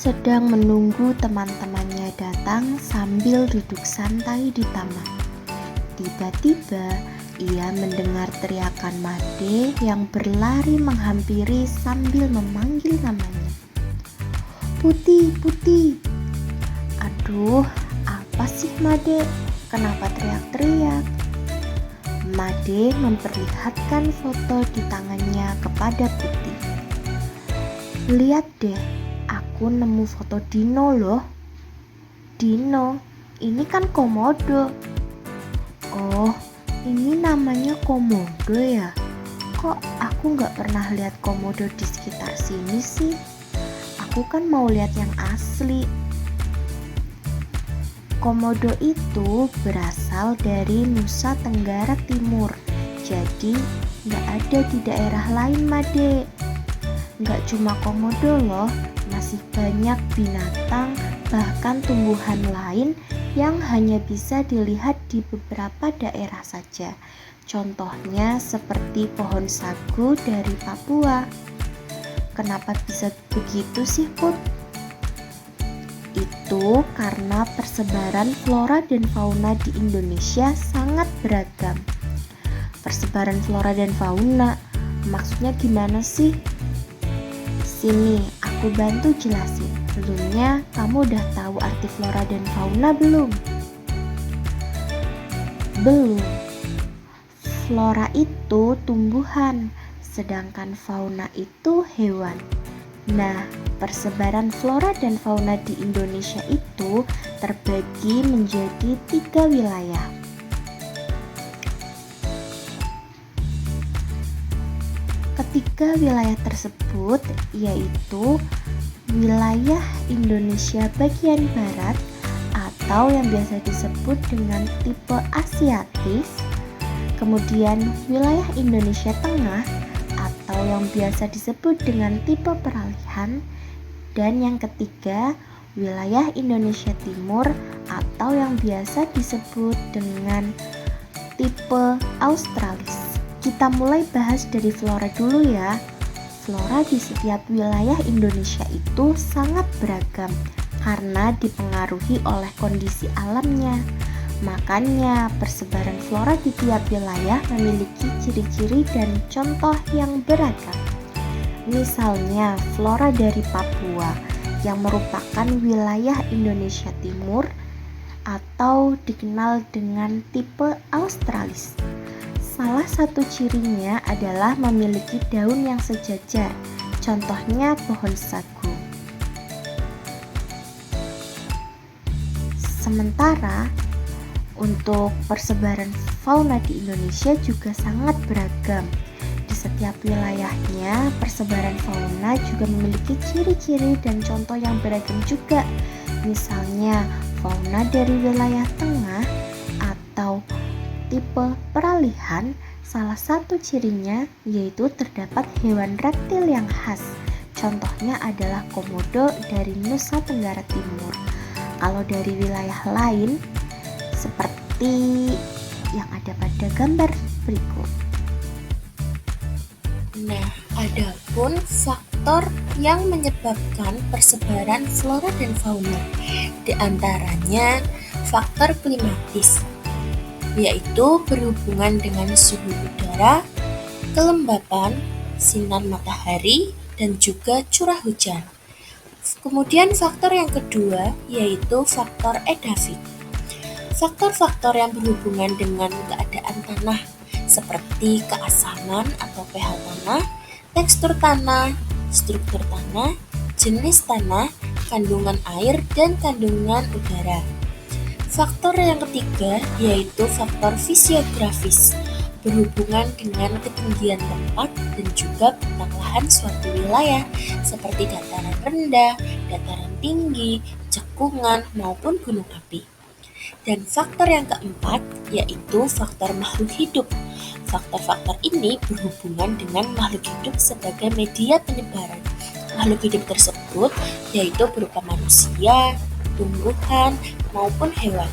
sedang menunggu teman-temannya datang sambil duduk santai di taman. Tiba-tiba ia mendengar teriakan Made yang berlari menghampiri sambil memanggil namanya. Putih, Putih. Aduh, apa sih Made? Kenapa teriak-teriak? Made memperlihatkan foto di tangannya kepada Putih. Lihat deh, aku nemu foto Dino loh. Dino, ini kan komodo. Oh, ini namanya komodo ya? Kok aku gak pernah lihat komodo di sekitar sini sih? Aku kan mau lihat yang asli. Komodo itu berasal dari Nusa Tenggara Timur. Jadi gak ada di daerah lain, Made. Gak cuma komodo loh, masih banyak binatang bahkan tumbuhan lain yang hanya bisa dilihat di beberapa daerah saja. Contohnya seperti pohon sagu dari Papua. Kenapa bisa begitu sih, Put? Itu karena persebaran flora dan fauna di Indonesia sangat beragam. Persebaran flora dan fauna, maksudnya gimana sih? Sini, aku bantu jelasin. Sebelumnya, kamu udah tahu arti flora dan fauna belum? Belum. Flora itu tumbuhan, sedangkan fauna itu hewan. Nah, persebaran flora dan fauna di Indonesia itu terbagi menjadi 3 wilayah. Ketiga wilayah tersebut yaitu wilayah Indonesia bagian barat atau yang biasa disebut dengan tipe Asiatis, kemudian wilayah Indonesia tengah atau yang biasa disebut dengan tipe peralihan, dan yang ketiga wilayah Indonesia timur atau yang biasa disebut dengan tipe Australis. Kita mulai bahas dari flora dulu ya. Flora di setiap wilayah Indonesia itu sangat beragam karena dipengaruhi oleh kondisi alamnya. Makanya persebaran flora di tiap wilayah memiliki ciri-ciri dan contoh yang beragam. Misalnya flora dari Papua yang merupakan wilayah Indonesia Timur atau dikenal dengan tipe Australis. Salah satu cirinya adalah memiliki daun yang sejajar, contohnya pohon sagu. Sementara untuk persebaran fauna di Indonesia juga sangat beragam. Di setiap wilayahnya, persebaran fauna juga memiliki ciri-ciri dan contoh yang beragam juga. Misalnya, fauna dari wilayah tengah atau tipe peralihan, salah satu cirinya yaitu terdapat hewan reptil yang khas. Contohnya adalah komodo dari Nusa Tenggara Timur. Kalau dari wilayah lain, seperti yang ada pada gambar berikut. Nah, adapun faktor yang menyebabkan persebaran flora dan fauna, di antaranya faktor klimatis, yaitu berhubungan dengan suhu udara, kelembapan, sinar matahari, dan juga curah hujan. Kemudian faktor yang kedua yaitu faktor edafik. Faktor-faktor yang berhubungan dengan keadaan tanah seperti keasaman atau pH tanah, tekstur tanah, struktur tanah, jenis tanah, kandungan air, dan kandungan udara. Faktor yang ketiga yaitu faktor fisiografis, berhubungan dengan ketinggian tempat dan juga bentang lahan suatu wilayah seperti dataran rendah, dataran tinggi, cekungan, maupun gunung api. Dan faktor yang keempat yaitu faktor makhluk hidup. Faktor-faktor ini berhubungan dengan makhluk hidup sebagai media penyebaran. Makhluk hidup tersebut yaitu berupa manusia, tumbuhan, maupun hewan.